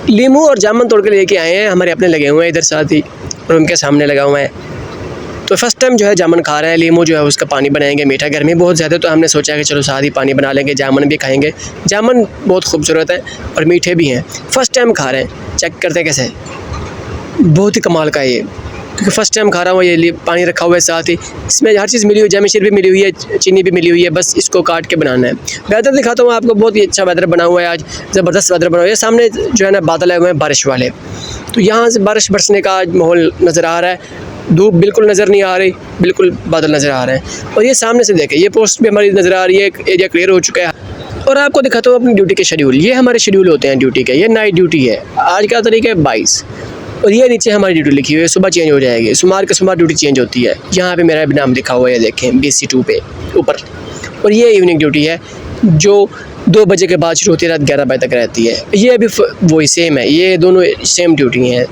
लीमू और जामुन तोड़ के लेके आए हैं, हमारे अपने लगे हुए हैं इधर साथ ही और उनके सामने लगा हुआ है। तो फर्स्ट टाइम जो है जामुन खा रहे हैं, लीमू जो है उसका पानी बनाएंगे। मीठा गर्मी बहुत ज़्यादा तो हमने सोचा कि चलो साथ ही पानी बना लेंगे, जामुन भी खाएंगे। जामुन बहुत खूबसूरत है और मीठे भी हैं। फर्स्ट टाइम खा रहे हैं, चेक करते हैं कैसे है। बहुत ही कमाल का है ये, क्योंकि फ़र्स्ट टाइम खा रहा हूँ। ये पानी रखा हुआ है साथ ही, इसमें हर चीज़ मिली हुई है, जैमिशर भी मिली हुई है, चीनी भी मिली हुई है, बस इसको काट के बनाना है। वेदर दिखाता हूँ आपको, बहुत ही अच्छा वेदर बना हुआ है आज, ज़बरदस्त वेदर बना हुआ है। सामने जो है ना बादल आए हुए हैं बारिश वाले, तो यहाँ से बारिश बरसने का आज माहौल नज़र आ रहा है। धूप बिल्कुल नज़र नहीं आ रही, बिल्कुल बादल नज़र आ रहे हैं। और ये सामने से देखें, ये पोस्ट भी हमारी नज़र आ रही है, एरिया क्लियर हो चुका है। और आपको दिखाता हूँ अपनी ड्यूटी के शेड्यूल। ये हमारे शेड्यूल होते हैं ड्यूटी के, ये नाइट ड्यूटी है। आज का तारीख है 22 और ये नीचे हमारी ड्यूटी लिखी हुई है, सुबह चेंज हो जाएगी, सुमार के सुमार ड्यूटी चेंज होती है। यहाँ पे मेरा नाम लिखा हुआ है, देखें BC2 पे ऊपर। और ये इवनिंग ड्यूटी है जो 2 बजे के बाद शुरू होती है, रात 11 बजे तक रहती है। ये अभी वही सेम है, ये दोनों सेम ड्यूटी हैं।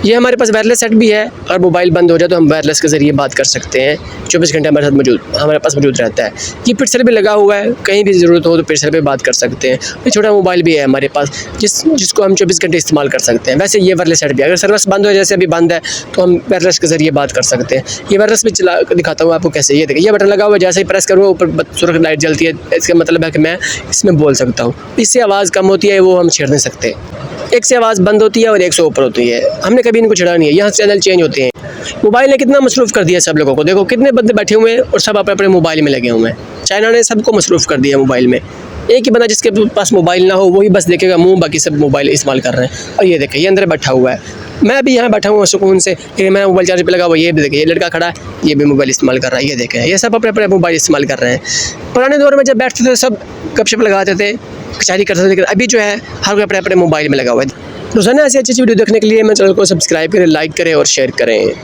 ये हमारे पास वायरलेस सेट भी है, अगर मोबाइल बंद हो जाए तो हम वायरलेस के ज़रिए बात कर सकते हैं। 24 घंटे हमारे पास मौजूद रहता है। ये पिक्सल भी लगा हुआ है, कहीं भी ज़रूरत हो तो पिक्सल पे बात कर सकते हैं। ये छोटा मोबाइल भी है हमारे पास जिसको हम 24 घंटे इस्तेमाल कर सकते हैं। वैसे ये वायरलेस सेट भी, अगर सर्विस बंद हो, जैसे अभी बंद है, तो हम वायरलेस के ज़रिए बात कर सकते हैं। ये वायरलेस भी चला दिखाता हूँ आपको कैसे। ये देखिए, ये बटन लगा हुआ है, जैसे ही प्रेस करूँगा ऊपर सुरख लाइट जलती है, इसका मतलब है कि मैं इसमें बोल सकता हूँ। इससे आवाज़ कम होती है, वो हम छेड़ नहीं सकते। एक से आवाज़ बंद होती है और एक से ऊपर होती है। हमने कभी इनको छेड़ा नहीं है, यहाँ चैनल चेंज होते हैं। मोबाइल ने कितना मसरूफ़ कर दिया सब लोगों को, देखो कितने बंदे बैठे हुए हैं और सब अपने अपने मोबाइल में लगे हुए हैं। चाइना ने सबको मसरूफ़ कर दिया मोबाइल में। एक ही बंदा जिसके पास मोबाइल ना हो वही बस देखेगा मुँह, बाकी सब मोबाइल इस्तेमाल कर रहे हैं। और ये देखें, ये अंदर बैठा हुआ है, मैं भी यहाँ बैठा हुआ सुकून से, लेकिन मेरा मोबाइल चार्ज पे लगा हुआ। ये भी देखिए, ये लड़का खड़ा है, ये भी मोबाइल इस्तेमाल कर रहा है। ये देखें, ये सब अपने अपने मोबाइल इस्तेमाल कर रहे हैं। पुराने दौर में जब बैठते थे सब गपशप लगाते थे, कचहरी करते थे, लेकिन अभी जो है हर कोई अपने अपने मोबाइल में लगा हुआ है। रोज़ाना ऐसी अच्छी वीडियो देखने के लिए मेरे चैनल को सब्सक्राइब करें, लाइक करें और शेयर करें।